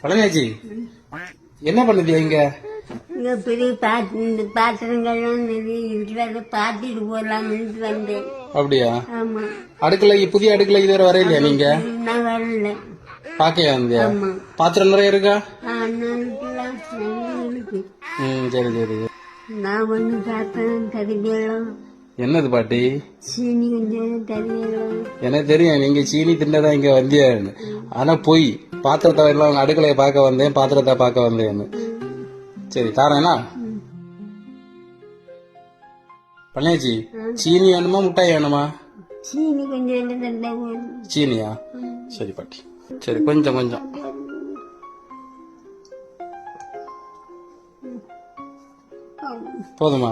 பழனியாச்சி என்ன பண்ணுது இங்க? பெரிய பாத்திரங்கள்லாம் இருக்கிறத பார்த்துட்டு போலாம்னு வந்தேன். அப்படியா? ஆமா. அடுக்கலை புதிய அடுக்கலை இதுவரை வர இல்லையா நீங்க? நான் வரல. பாக்கையா வந்தியா? பாத்திரம் நிறைய இருக்கா? சரி சரி. நான் ஒண்ணு பார்த்தேன் கறிவேலம். என்னது பாட்டி? சீனி கொஞ்சம் கறிவேலம். எனக்கு தெரியும் நீங்க சீனி தின்னதான் இங்க வந்தியான்னு. ஆனா போய் பாத்திரத்தை எல்லாம் அடுக்கலையை பார்க்க வந்தேன், பாத்திரத்தை பார்க்க வந்தேன்னு. சரி தாரேனா? பழனியாச்சி சீனி வேணுமா முட்டாய் வேணுமா? சீனி கொஞ்சம். சீனியா? சரி பாட்டி. சரி கொஞ்சம் கொஞ்சம். போதுமா?